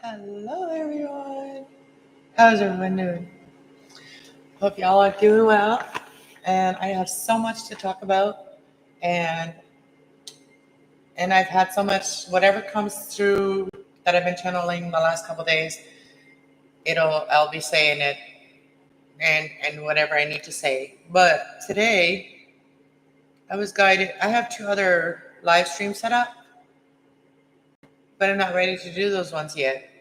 Hello, everyone. How's everyone doing? Hope y'all are doing well. And I have so much to talk about, and I've had so much. Whatever comes through that I've been channeling the last couple of days, I'll be saying it, and whatever I need to say. But today, I was guided. I have 2 other live streams set up, but I'm not ready to do those ones yet.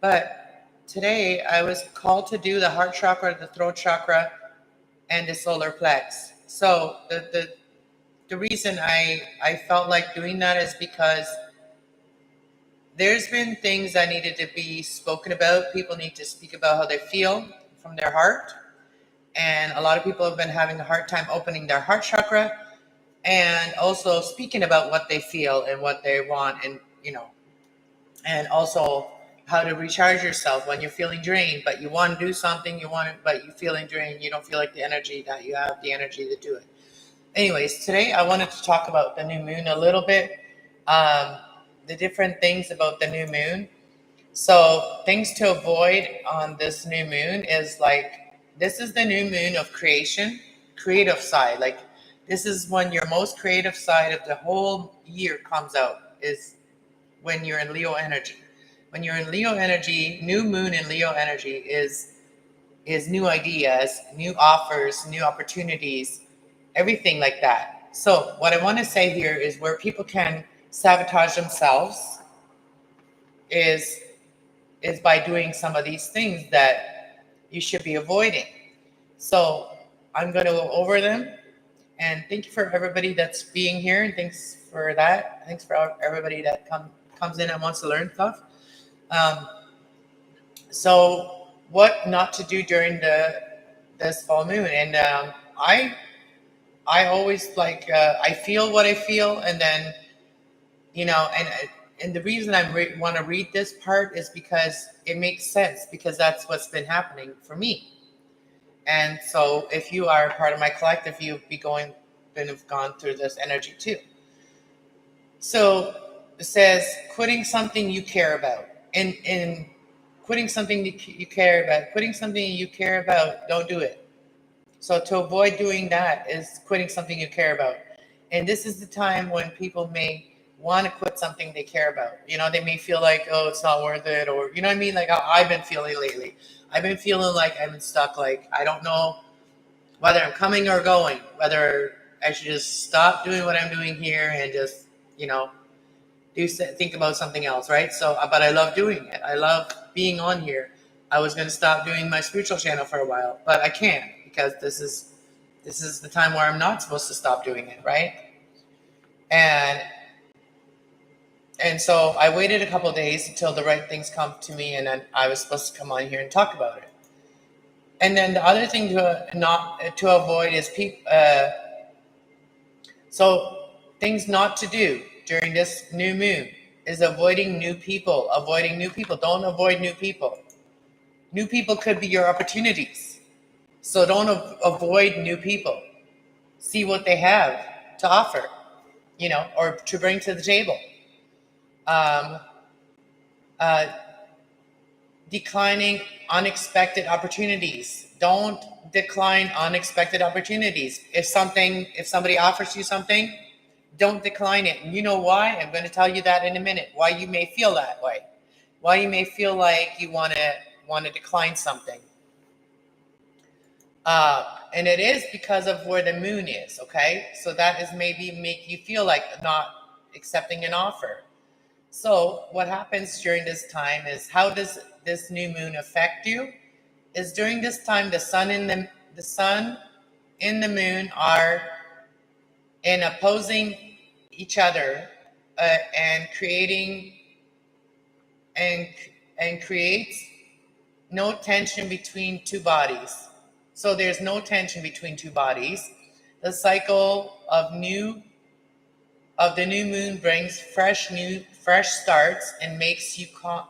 But today, I was called to do the heart chakra, the throat chakra, and the solar plex. So the reason I felt like doing that is because there's been things that needed to be spoken about. People need to speak about how they feel from their heart. And a lot of people have been having a hard time opening their heart chakra and also speaking about what they feel and what they want, and also how to recharge yourself when you're feeling drained, but you want to do something, but you're feeling drained. You don't feel like the energy to do it. Anyways, today I wanted to talk about the new moon a little bit, the different things about the new moon. So things to avoid on this new moon is like, this is the new moon of creative side. Like, this is when your most creative side of the whole year comes out, is when you're in Leo energy. When you're in Leo energy, new moon in Leo energy is new ideas, new offers, new opportunities, everything like that. So what I want to say here is where people can sabotage themselves is by doing some of these things that you should be avoiding. So I'm going to go over them, and thank you for everybody that's being here, and thanks for that. Thanks for everybody that comes in and wants to learn stuff. So what not to do during this full moon, and I always I feel what I feel, and then and the reason I want to read this part is because it makes sense, because that's what's been happening for me. And so if you are part of my collective, you've gone through this energy too. So it says quitting something you care about, and quitting something that you care about, don't do it. So to avoid doing that is quitting something you care about. And this is the time when people may want to quit something they care about. They may feel like, oh, it's not worth it, or you know what I mean? Like how I've been feeling lately. I've been feeling like I've been stuck. Like, I don't know whether I'm coming or going, whether I should just stop doing what I'm doing here and just, think about something else, right? So, but I love doing it. I love being on here. I was going to stop doing my spiritual channel for a while, but I can't, because this is the time where I'm not supposed to stop doing it, right? And so I waited a couple of days until the right things come to me, and then I was supposed to come on here and talk about it. And then the other thing to avoid is so things not to do during this new moon is avoiding new people. Don't avoid new people. New people could be your opportunities. So don't avoid new people. See what they have to offer, or to bring to the table. Declining unexpected opportunities. Don't decline unexpected opportunities. If somebody offers you something, don't decline it. And you know why? I'm going to tell you that in a minute. Why you may feel that way. Why you may feel like you want to decline something. And it is because of where the moon is, okay? So that is maybe make you feel like not accepting an offer. So what happens during this time is, how does this new moon affect you? Is during this time the sun and the moon are in opposing each other, and creates no tension between two bodies. So there's no tension between two bodies. The cycle of the new moon brings fresh starts, and makes you calm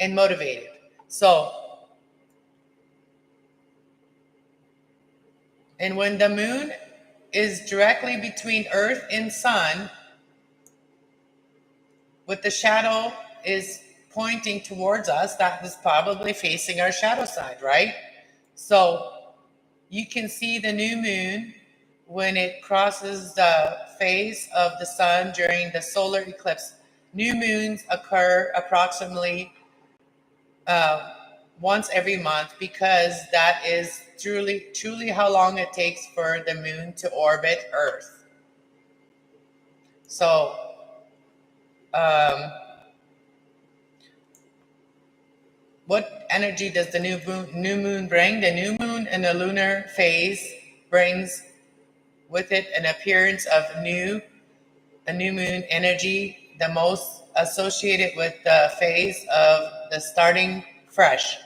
and motivated. So, and when the moon is directly between Earth and Sun, with the shadow is pointing towards us, that is probably facing our shadow side, right? So you can see the new moon when it crosses the phase of the sun during the solar eclipse. New moons occur approximately once every month, because that is truly how long it takes for the moon to orbit Earth. So what energy does the new moon bring? The new moon in the lunar phase brings with it an appearance of a new moon energy, the most associated with the phase of the starting fresh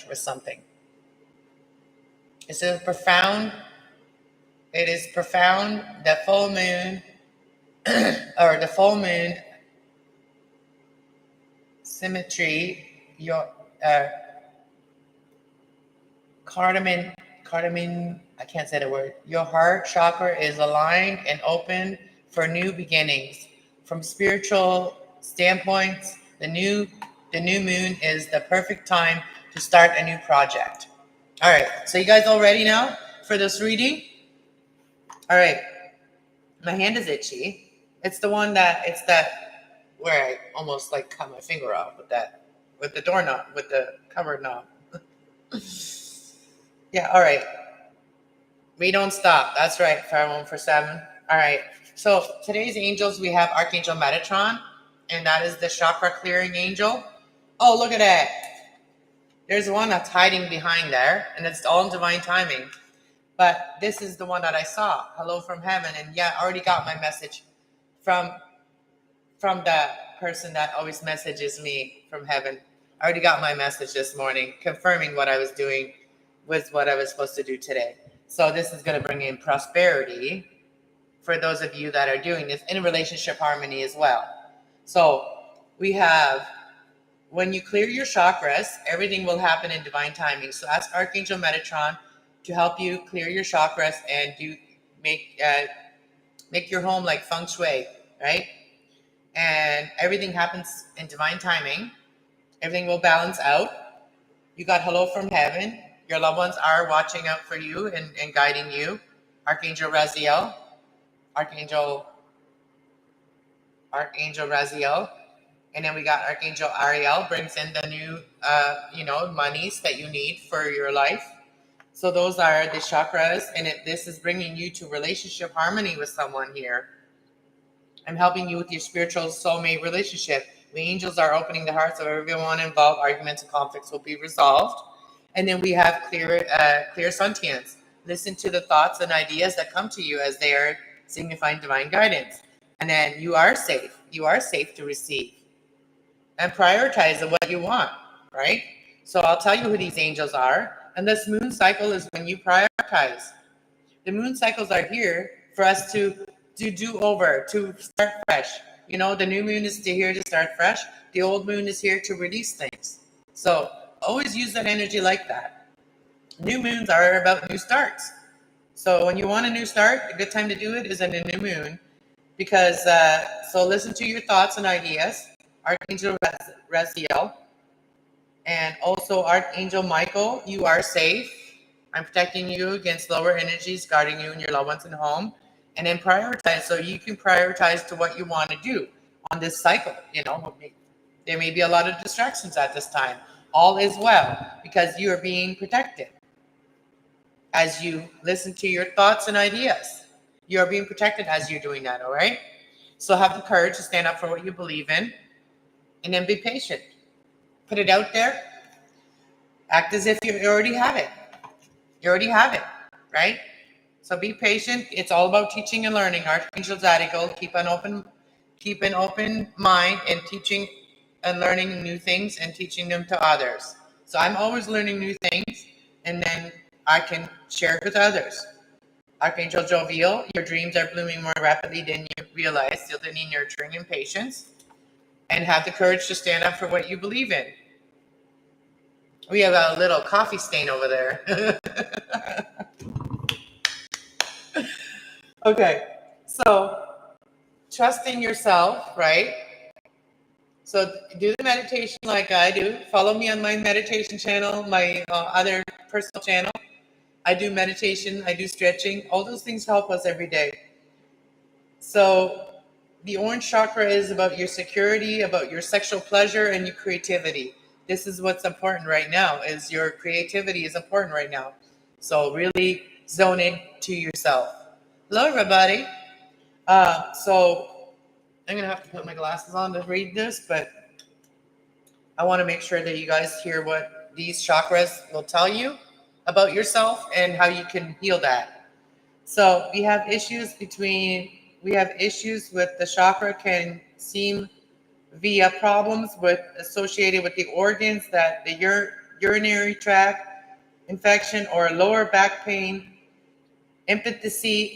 with something. It is profound, the full moon, or the full moon symmetry, your cardamom, I can't say the word. Your heart chakra is aligned and open for new beginnings. From spiritual standpoints, the new moon is the perfect time to start a new project. All right, so you guys all ready now for this reading? All right, my hand is itchy. It's that where I almost like cut my finger off with the doorknob, with the cupboard knob. Yeah, all right. We don't stop. That's right, 5147. All right. So today's angels, we have Archangel Metatron, and that is the chakra clearing angel. Oh, look at that. There's one that's hiding behind there, and it's all in divine timing. But this is the one that I saw. Hello from heaven. And yeah, I already got my message from the person that always messages me from heaven. I already got my message this morning confirming what I was doing with what I was supposed to do today. So this is going to bring in prosperity for those of you that are doing this, in relationship harmony as well. So we have, when you clear your chakras, everything will happen in divine timing. So ask Archangel Metatron to help you clear your chakras and make your home like feng shui, right? And everything happens in divine timing. Everything will balance out. You got hello from heaven. Your loved ones are watching out for you and guiding you. Archangel Raziel. Archangel Raziel. And then we got Archangel Ariel, brings in the new, monies that you need for your life. So those are the chakras, and this is bringing you to relationship harmony with someone here. I'm helping you with your spiritual soulmate relationship. The angels are opening the hearts of everyone involved. Arguments and conflicts will be resolved. And then we have clear sentience. Listen to the thoughts and ideas that come to you as they are signifying divine guidance. And then you are safe. You are safe to receive. And prioritize what you want, right? So I'll tell you who these angels are. And this moon cycle is when you prioritize. The moon cycles are here for us to do over, to start fresh. You know, the new moon is here to start fresh. The old moon is here to release things. So always use that energy like that. New moons are about new starts. So when you want a new start, a good time to do it is in a new moon. Because, so listen to your thoughts and ideas. Archangel Raziel. And also Archangel Michael, you are safe. I'm protecting you against lower energies, guarding you and your loved ones in home. And then prioritize, so you can prioritize to what you want to do on this cycle. You know, there may be a lot of distractions at this time. All is well, because you are being protected. As you listen to your thoughts and ideas, you are being protected as you're doing that, all right? So have the courage to stand up for what you believe in, and then be patient. Put it out there. Act as if you already have it. You already have it, right? So be patient. It's all about teaching and learning. Archangel Zadkiel, keep an open mind and teaching and learning new things and teaching them to others. So I'm always learning new things, and then I can share it with others. Archangel Jovial, your dreams are blooming more rapidly than you realize. Still they need nurturing and patience. And have the courage to stand up for what you believe in. We have a little coffee stain over there. Okay, so trust in yourself, right? So do the meditation like I do. Follow me on my meditation channel, my other personal channel. I do meditation, I do stretching. All those things help us every day. So the orange chakra is about your security, about your sexual pleasure, and your creativity. This is what's important right now, is your creativity is important right now. So really zone in to yourself. Hello, everybody. So I'm going to have to put my glasses on to read this, but I want to make sure that you guys hear what these chakras will tell you about yourself and how you can heal that. So we have issues with the chakra can seem via problems associated with the organs, that the urinary tract infection or lower back pain, empathy.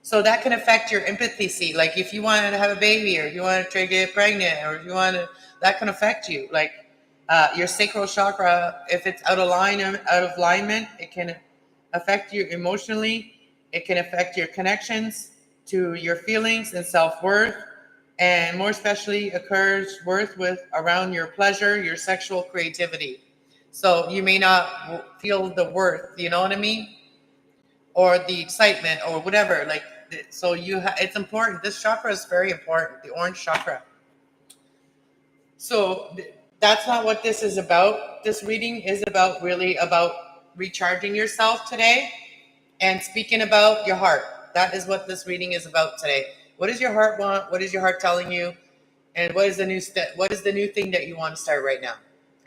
So that can affect your empathy. Like if you want to have a baby, or if you want to get pregnant, or if you want to, that can affect you. Like your sacral chakra, if it's out of alignment, it can affect you emotionally. It can affect your connections to your feelings and self-worth, and more especially occurs around your pleasure, your sexual creativity. So you may not feel the worth, you know what I mean? Or the excitement or whatever. Like, so it's important. This chakra is very important, the orange chakra. So that's not what this is about. This reading is really about recharging yourself today and speaking about your heart. That is what this reading is about today. What does your heart want? What is your heart telling you? And what is the new step? What is the new thing that you want to start right now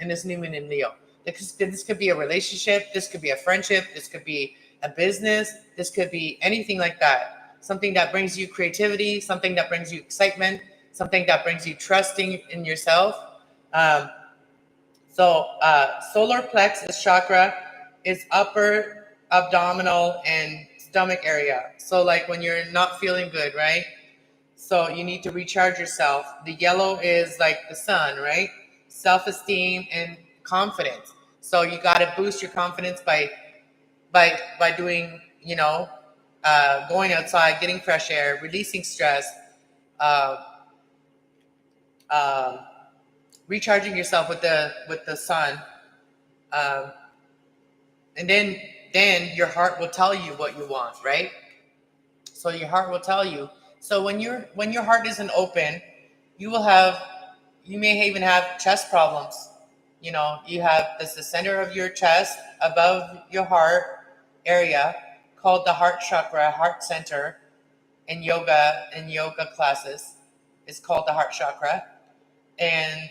in this new moon in Leo? This could be a relationship. This could be a friendship. This could be a business. This could be anything like that. Something that brings you creativity. Something that brings you excitement. Something that brings you trusting in yourself. Solar plexus chakra is upper abdominal and stomach area. So like when you're not feeling good, right? So you need to recharge yourself. The yellow is like the sun, right? Self-esteem and confidence. So you got to boost your confidence by doing, going outside, getting fresh air, releasing stress, uh, um, recharging yourself with the sun, um, and then your heart will tell you what you want, right? So your heart will tell you. So when your heart isn't open, you may even have chest problems. You have the center of your chest above your heart area, called the heart chakra, heart center. In yoga classes, it's called the heart chakra, and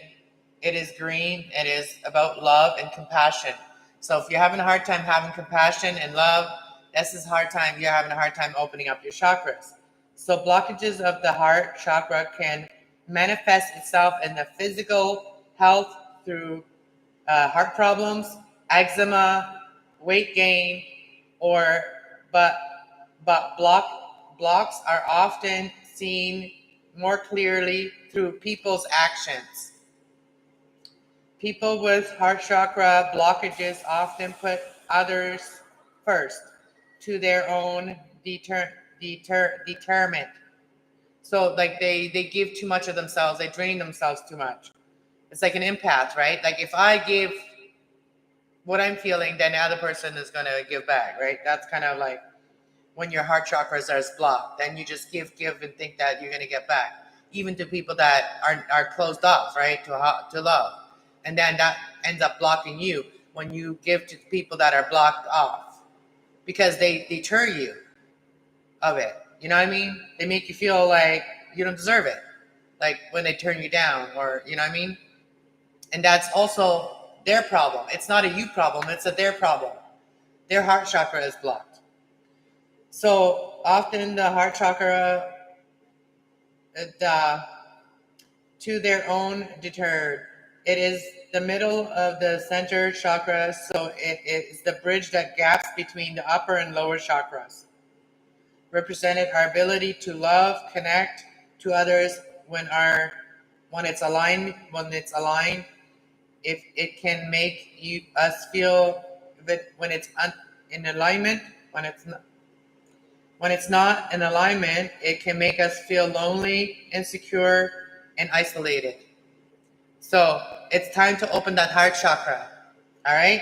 it is green. It is about love and compassion. So if you're having a hard time having compassion and love, this is you're having a hard time opening up your chakras. So blockages of the heart chakra can manifest itself in the physical health through heart problems, eczema, weight gain, or but blocks are often seen more clearly through people's actions. People with heart chakra blockages often put others first to their own determinant. So like they give too much of themselves, they drain themselves too much. It's like an empath, right? Like if I give what I'm feeling, then the other person is going to give back, right? That's kind of like when your heart chakras are blocked, then you just give and think that you're going to get back, even to people that are closed off, right, to love. And then that ends up blocking you when you give to people that are blocked off, because they deter you of it. You know what I mean? They make you feel like you don't deserve it, like when they turn you down, or you know what I mean? And that's also their problem. It's not a you problem, it's a their problem. Their heart chakra is blocked. So often the heart chakra, to their own deterred. It is the middle of the center chakra, so it is the bridge that gaps between the upper and lower chakras. Represented our ability to love, connect to others when it's aligned. If it can make us feel that when it's in alignment, when When it's not in alignment, it can make us feel lonely, insecure, and isolated. So it's time to open that heart chakra, all right?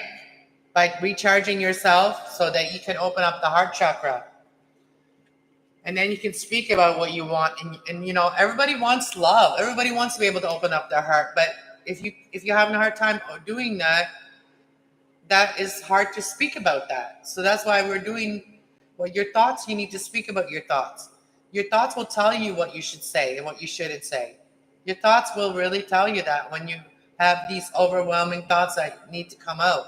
By recharging yourself so that you can open up the heart chakra. And then you can speak about what you want. And you know, everybody wants love. Everybody wants to be able to open up their heart. But if you're having a hard time doing that, that is hard to speak about that. So that's why we're doing your thoughts, you need to speak about your thoughts. Your thoughts will tell you what you should say and what you shouldn't say. Your thoughts will really tell you that when you have these overwhelming thoughts that need to come out.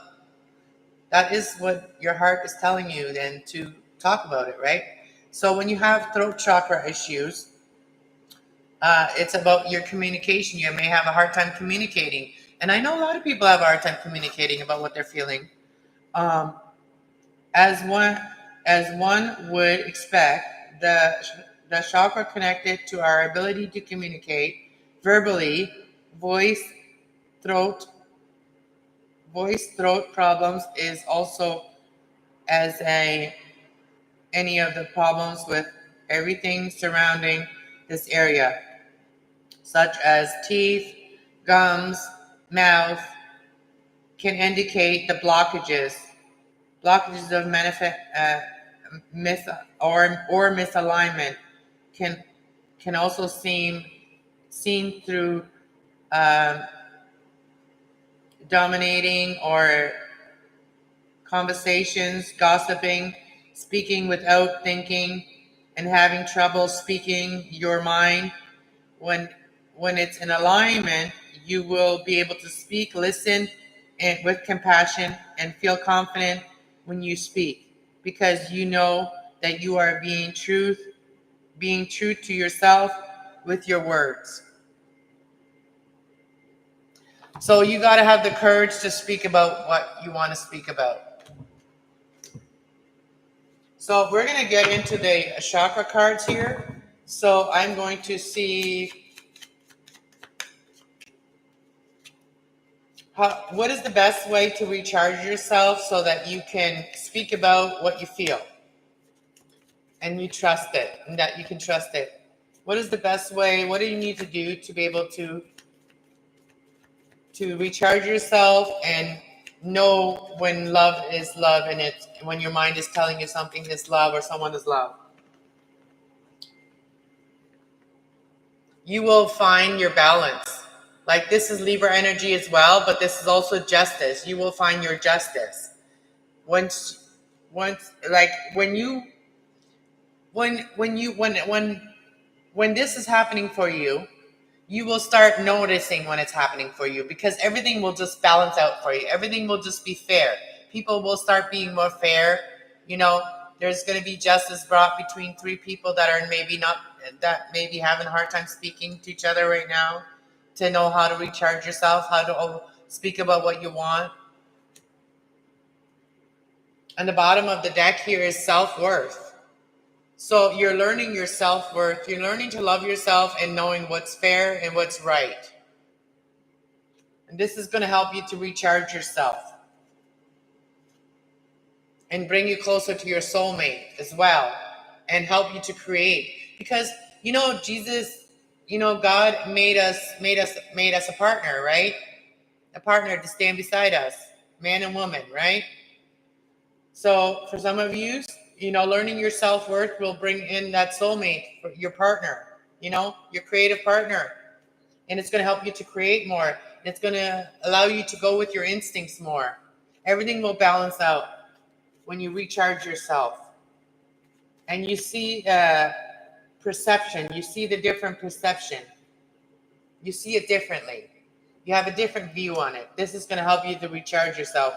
That is what your heart is telling you then to talk about it, right? So when you have throat chakra issues, it's about your communication. You may have a hard time communicating. And I know a lot of people have a hard time communicating about what they're feeling. Um, as one would expect, the chakra connected to our ability to communicate verbally, voice, throat, throat problems is also as any of the problems with everything surrounding this area, such as teeth, gums, mouth, can indicate the blockages. Blockages of or misalignment can also seen through um, dominating or conversations, gossiping, speaking without thinking, and having trouble speaking your mind. When when it's in alignment, you will be able to speak, listen, and with compassion, and feel confident when you speak, because you know that you are being true to yourself with your words. So you got to have the courage to speak about what you want to speak about. So we're going to get into the chakra cards here. So I'm going to see what is the best way to recharge yourself so that you can speak about what you feel and you trust it and that you can trust it. What is the best way? What do you need to do to be able to recharge yourself and know when love is love and it's when your mind is telling you something is love or someone is love? You will find your balance. Like this is Libra energy as well, but this is also justice. You will find your justice. Once like when this is happening for you, you will start noticing when it's happening for you, because everything will just balance out for you. Everything will just be fair. People will start being more fair. You know, there's going to be justice brought between three people that are maybe having a hard time speaking to each other right now, to know how to recharge yourself, how to speak about what you want. And the bottom of the deck here is self-worth. So you're learning your self-worth. You're learning to love yourself and knowing what's fair and what's right. And this is going to help you to recharge yourself and bring you closer to your soulmate as well, and help you to create. Because, you know, Jesus, you know, God made us a partner, right? A partner to stand beside us, man and woman, right? So for some of you, you know, learning your self-worth will bring in that soulmate, your partner, you know, your creative partner. And it's going to help you to create more. It's going to allow you to go with your instincts more. Everything will balance out when you recharge yourself. And you see perception. You see the different perception. You see it differently. You have a different view on it. This is going to help you to recharge yourself.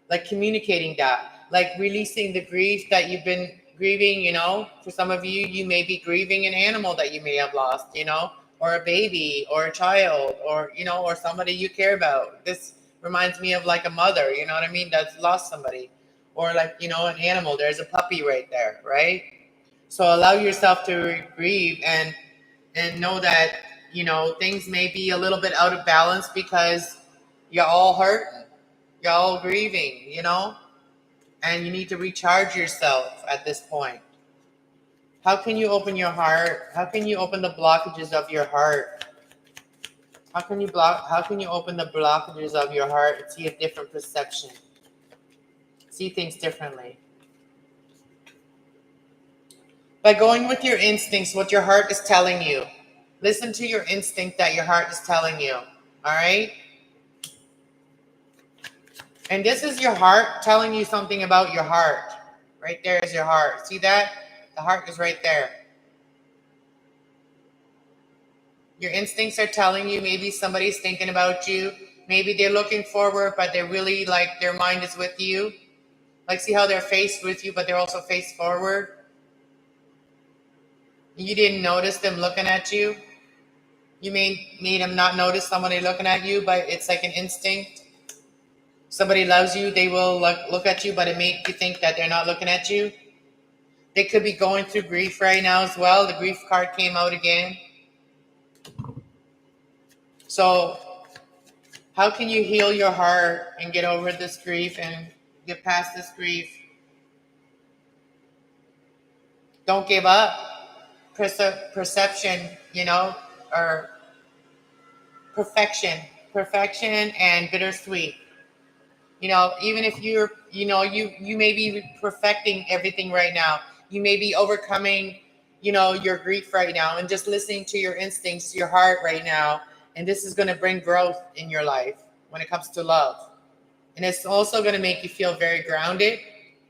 Like communicating that. Like releasing the grief that you've been grieving, you know. For some of you, you may be grieving an animal that you may have lost, you know, or a baby or a child, or, you know, or somebody you care about. This reminds me of like a mother, you know what I mean, that's lost somebody. Or like, you know, an animal. There's a puppy right there, right? So allow yourself to grieve and know that, you know, things may be a little bit out of balance because you're all hurting, you're all grieving, you know, and you need to recharge yourself at this point. How can you open your heart? How can you open the blockages of your heart? How can you open the blockages of your heart and see a different perception? See things differently. By going with your instincts, what your heart is telling you. Listen to your instinct that your heart is telling you. All right? And this is your heart telling you something about your heart. Right there is your heart. See that? The heart is right there. Your instincts are telling you maybe somebody's thinking about you. Maybe they're looking forward, but they're really like their mind is with you. Like see how they're faced with you, but they're also faced forward. You didn't notice them looking at you. You made them not notice somebody looking at you, but it's like an instinct. Somebody loves you, they will look at you, but it makes you think that they're not looking at you. They could be going through grief right now as well. The grief card came out again. So how can you heal your heart and get over this grief and get past this grief? Don't give up. Perception, or perfection and bittersweet. Even if you're, you may be perfecting everything right now. You may be overcoming, your grief right now and just listening to your instincts, your heart right now. And this is going to bring growth in your life when it comes to love. And it's also going to make you feel very grounded.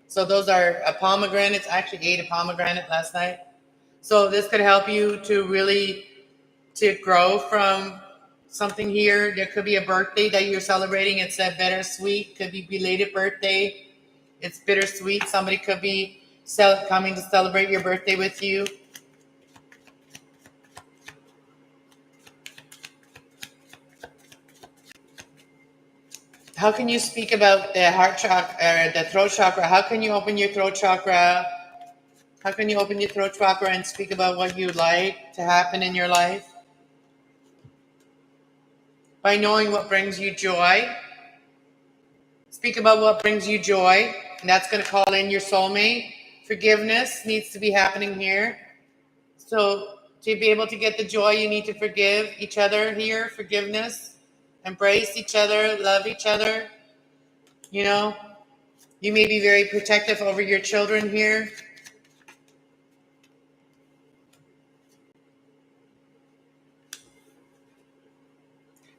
So those are pomegranates. I actually ate a pomegranate last night. So this could help you to grow from something here. There could be a birthday that you're celebrating. It's a bittersweet. Could be belated birthday. It's bittersweet. Somebody could be coming to celebrate your birthday with you. How can you speak about the heart chakra, the throat chakra? How can you open your throat chakra? How can you open your throat chakra and speak about what you'd like to happen in your life? By knowing what brings you joy. Speak about what brings you joy, and that's going to call in your soulmate. Forgiveness needs to be happening here. So to be able to get the joy, you need to forgive each other here. Forgiveness. Embrace each other. Love each other. You may be very protective over your children here.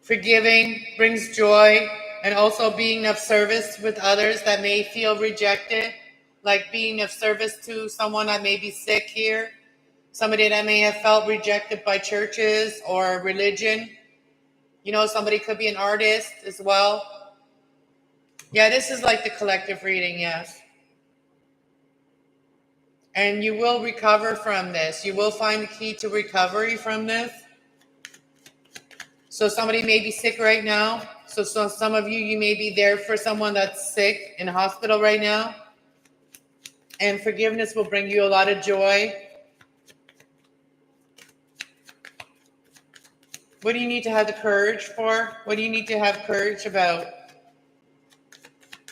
Forgiving brings joy, and also being of service with others that may feel rejected, like being of service to someone that may be sick here, somebody that may have felt rejected by churches or religion. Somebody could be an artist as well. Yeah, this is like the collective reading, yes. And you will recover from this. You will find the key to recovery from this. So somebody may be sick right now. So some of you may be there for someone that's sick in a hospital right now. And forgiveness will bring you a lot of joy. What do you need to have the courage for? What do you need to have courage about?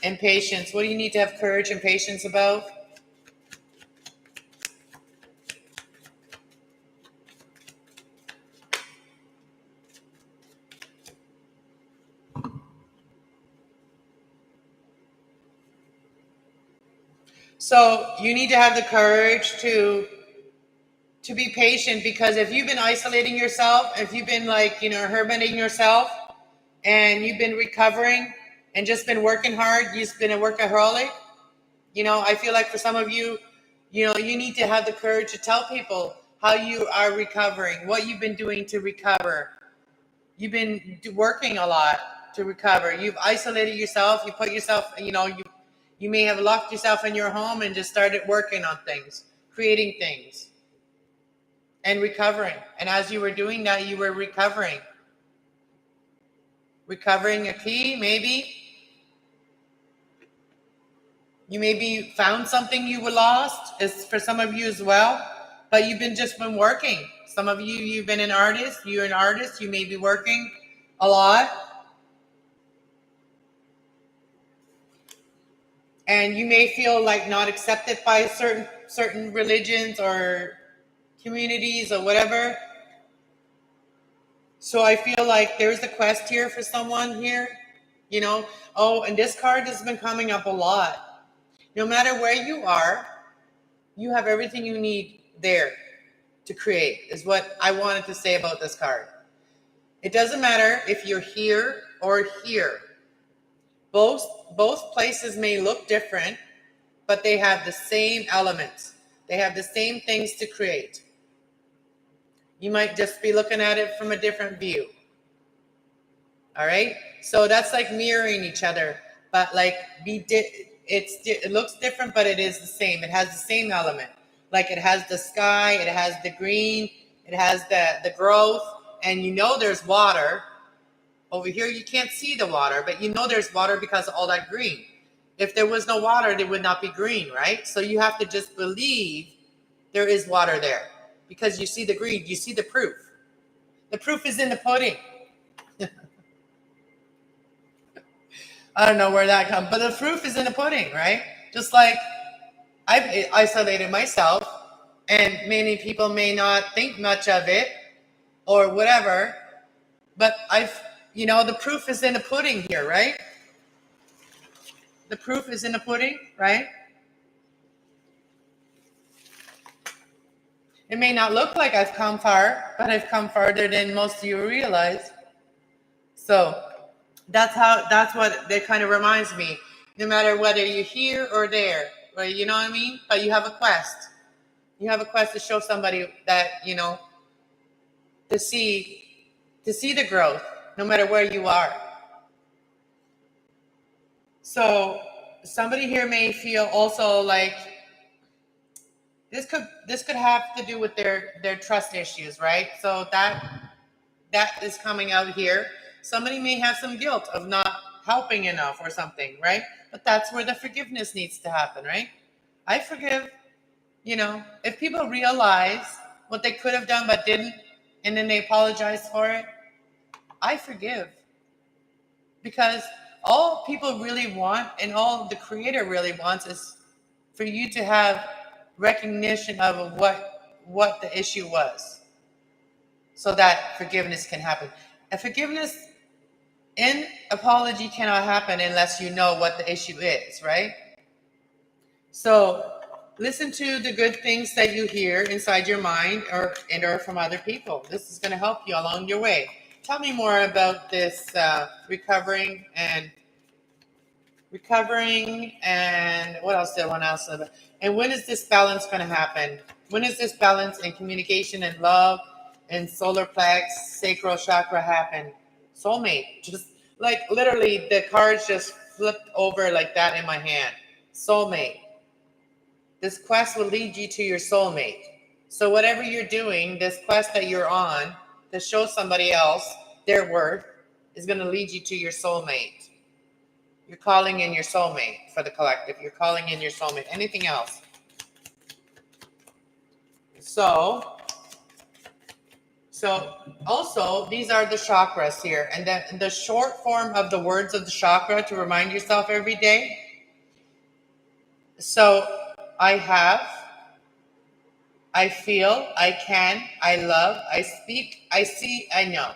And patience. What do you need to have courage and patience about? So you need to have the courage to be patient, because if you've been isolating yourself, if you've been hermiting yourself, and you've been recovering and just been working hard, you've been a workaholic, I feel like for some of you, you need to have the courage to tell people how you are recovering, what you've been doing to recover. You've been working a lot to recover. You've isolated yourself. You put yourself, you may have locked yourself in your home and just started working on things, creating things, and recovering. And as you were doing that, you were recovering a key, maybe. You maybe found something you were lost, is for some of you as well. But you've just been working. Some of you, you've been an artist. You're an artist. You may be working a lot. And you may feel like not accepted by certain religions or communities or whatever. So I feel like there's a quest here for someone here, you know. Oh, and this card has been coming up a lot. No matter where you are, you have everything you need there to create, is what I wanted to say about this card. It doesn't matter if you're here or here. Both places may look different, but they have the same elements. They have the same things to create. You might just be looking at it from a different view. All right? So that's like mirroring each other, but like it looks different, but it is the same. It has the same element. Like it has the sky, it has the green, it has the growth, and you know there's water. Over here you can't see the water, but you know there's water because of all that green. If there was no water, there would not be green, right? So you have to just believe there is water there because you see the green, you see the proof. The proof is in the pudding. I don't know where that comes, but the proof is in the pudding, right? Just like I've isolated myself, and many people may not think much of it or whatever, but the proof is in the pudding here, right? The proof is in the pudding, right? It may not look like I've come far, but I've come farther than most of you realize. So that's what that kind of reminds me. No matter whether you're here or there, right? You know what I mean? But you have a quest. You have a quest to show somebody that, to see the growth, no matter where you are. So somebody here may feel also like this could have to do with their trust issues, right? So that is coming out here. Somebody may have some guilt of not helping enough or something, right? But that's where the forgiveness needs to happen, right? I forgive, if people realize what they could have done but didn't, and then they apologize for it, I forgive. Because all people really want, and all the creator really wants, is for you to have recognition of what the issue was, so that forgiveness can happen. And forgiveness and apology cannot happen unless you know what the issue is, right? So listen to the good things that you hear inside your mind or from other people. This is going to help you along your way. Tell me more about this recovering and what else did I want to ask about? And when is this balance going to happen? When is this balance in communication and love and solar plex, sacral chakra happen? Soulmate. Just like literally the cards just flipped over like that in my hand. Soulmate. This quest will lead you to your soulmate. So whatever you're doing, this quest that you're on to show somebody else their worth is going to lead you to your soulmate. You're calling in your soulmate for the collective. You're calling in your soulmate. Anything else? So also, these are the chakras here. And then the short form of the words of the chakra to remind yourself every day. So I have, I feel, I can, I love, I speak, I see, I know,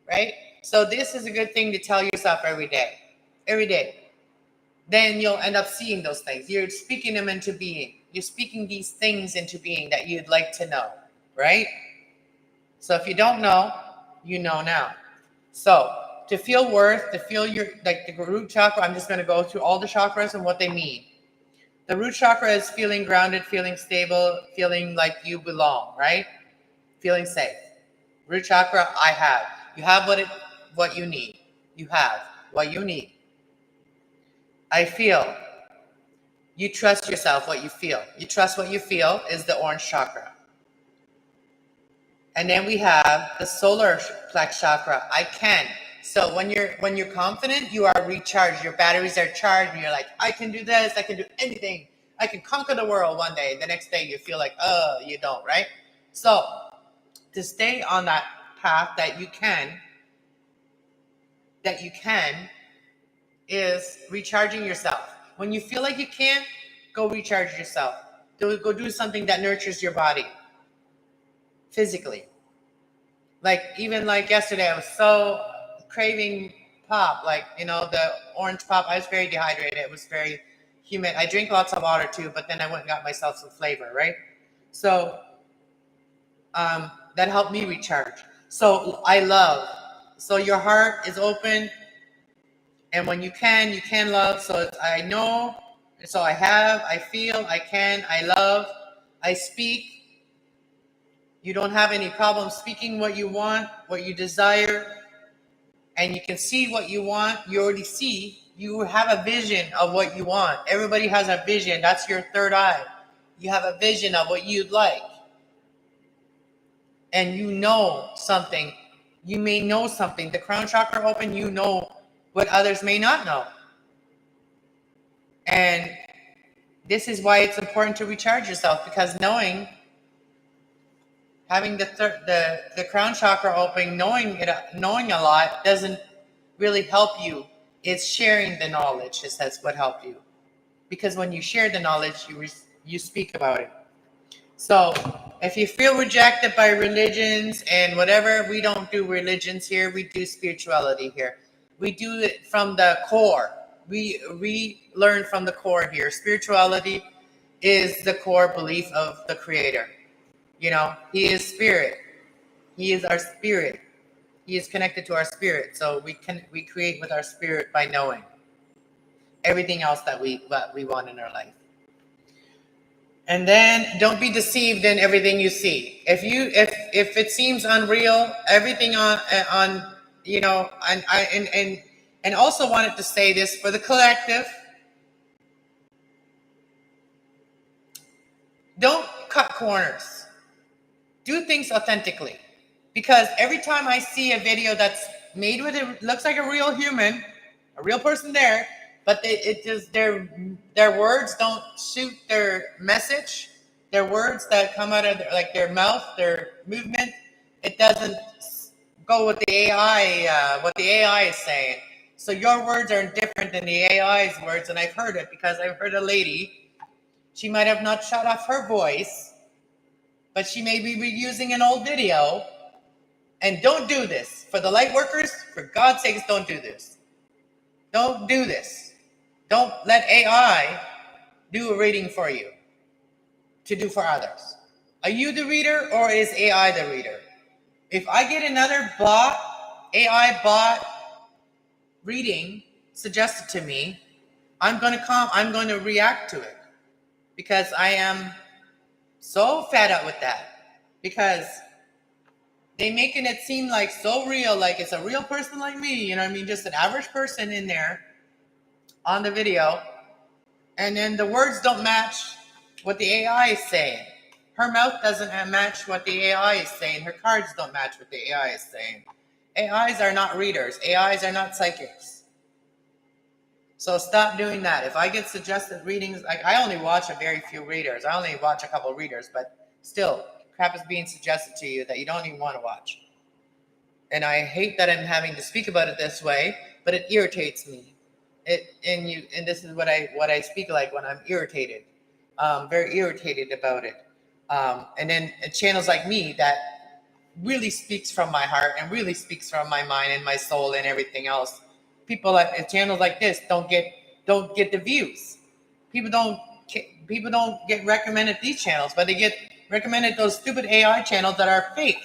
right? So this is a good thing to tell yourself every day. Every day. Then you'll end up seeing those things. You're speaking them into being. You're speaking these things into being that you'd like to know, right? So if you don't know, you know now. So to feel worth, to feel your, like the root chakra, I'm just going to go through all the chakras and what they mean. The root chakra is feeling grounded, feeling stable, feeling like you belong, right? Feeling safe. Root chakra, I have. You have what you need. You have what you need. I feel. You trust yourself, what you feel. You trust what you feel is the orange chakra. And then we have the solar plex chakra. I can. So when you're confident, you are recharged. Your batteries are charged, and you're like, I can do this. I can do anything. I can conquer the world one day. The next day, you feel like, you don't, right? So to stay on that path that you can is recharging yourself. When you feel like you can't, go recharge yourself. Go do something that nurtures your body physically. Like, even like yesterday, I was so craving pop, like, the orange pop. I was very dehydrated. It was very humid. I drink lots of water too, but then I went and got myself some flavor, right? So that helped me recharge. So so your heart is open, and when you can love. So I know, so I have, I feel, I can, I love, I speak. You don't have any problem speaking what you want, what you desire, and you can see what you want. You already see. You have a vision of what you want. Everybody has a vision. That's your third eye. You have a vision of what you'd like. And you know something. You may know something. The crown chakra open, you know what others may not know. And this is why it's important to recharge yourself, because having the crown chakra open, knowing a lot doesn't really help you. It's sharing the knowledge that's what helped you, because when you share the knowledge, you speak about it. So if you feel rejected by religions and whatever, we don't do religions here. We do spirituality here. We do it from the core. We learn from the core here. Spirituality is the core belief of the Creator. He is spirit. He is our spirit. He is connected to our spirit. So we create with our spirit by knowing everything else that we want in our life. And then don't be deceived in everything you see. If it seems unreal, everything and also wanted to say this for the collective. Don't cut corners. Do things authentically. Because every time I see a video that's made with it, looks like a real human, a real person there, but their words don't suit their message. Their words that come out of their mouth, their movement, it doesn't go with the AI. What the AI is saying. So your words are different than the AI's words, and I've heard it because I've heard a lady. She might have not shut off her voice, but she may be reusing an old video. And don't do this. For the light workers, for God's sakes, don't do this. Don't do this. Don't let AI do a reading for you to do for others. Are you the reader, or is AI the reader? If I get another AI bot reading suggested to me, I'm going to react to it, because I am so fed up with that. Because they making it seem like so real, like it's a real person like me, you know what I mean? Just an average person in there on the video. And then the words don't match what the AI is saying. Her mouth doesn't match what the AI is saying. Her cards don't match what the AI is saying. AIs are not readers. AIs are not psychics. So stop doing that. If I get suggested readings, I only watch a very few readers. I only watch a couple of readers, but still, crap is being suggested to you that you don't even want to watch. And I hate that I'm having to speak about it this way, but it irritates me. And this is what I speak like when I'm irritated. Very irritated about it. And then channels like me that really speaks from my heart and really speaks from my mind and my soul and everything else. People like channels like this don't get the views. People don't get recommended these channels, but they get recommended those stupid AI channels that are fake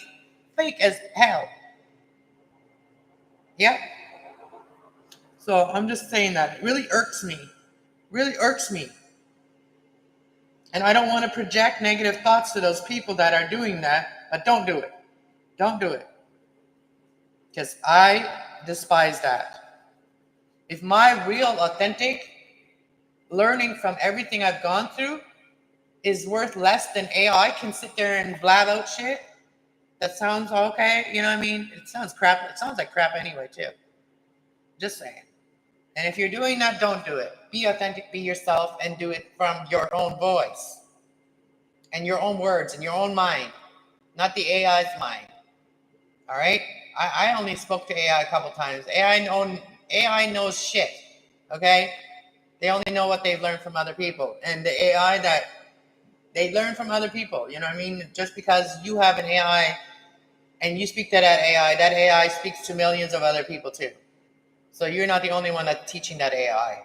as hell. Yeah. So I'm just saying that it really irks me. And I don't want to project negative thoughts to those people that are doing that, but don't do it. Don't do it. Because I despise that. If my real, authentic learning from everything I've gone through is worth less than AI can sit there and blab out shit that sounds okay, you know what I mean? It sounds crap. It sounds like crap anyway, too. Just saying. And if you're doing that, don't do it. Be authentic, be yourself, and do it from your own voice and your own words and your own mind, not the AI's mind. All right? I only spoke to AI a couple times. AI knows shit, okay? They only know what they've learned from other people. And the AI that They learn from other people. You know what I mean? Just because you have an AI and you speak to that AI speaks to millions of other people too. So you're not the only one that's teaching that AI.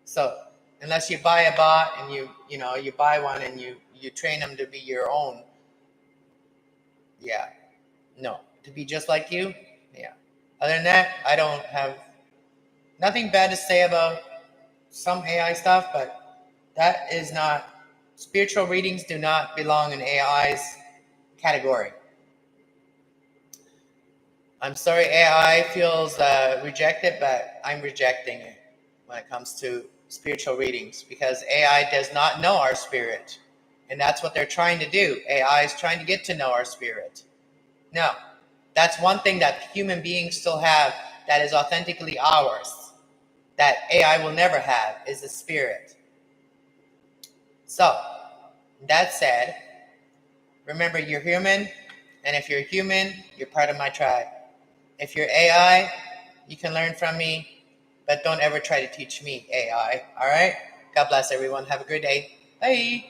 So unless you buy a bot and you buy one and you train them to be your own, yeah, no, to be just like you, yeah. Other than that, I don't have nothing bad to say about some AI stuff, but that is not, spiritual readings do not belong in AI's category. I'm sorry AI feels rejected, but I'm rejecting it when it comes to spiritual readings because AI does not know our spirit. And that's what they're trying to do. AI is trying to get to know our spirit. No, that's one thing that human beings still have that is authentically ours, that AI will never have, is the spirit. So, that said, remember you're human, and if you're human, you're part of my tribe. If you're AI, you can learn from me, but don't ever try to teach me AI, all right? God bless everyone. Have a good day. Bye.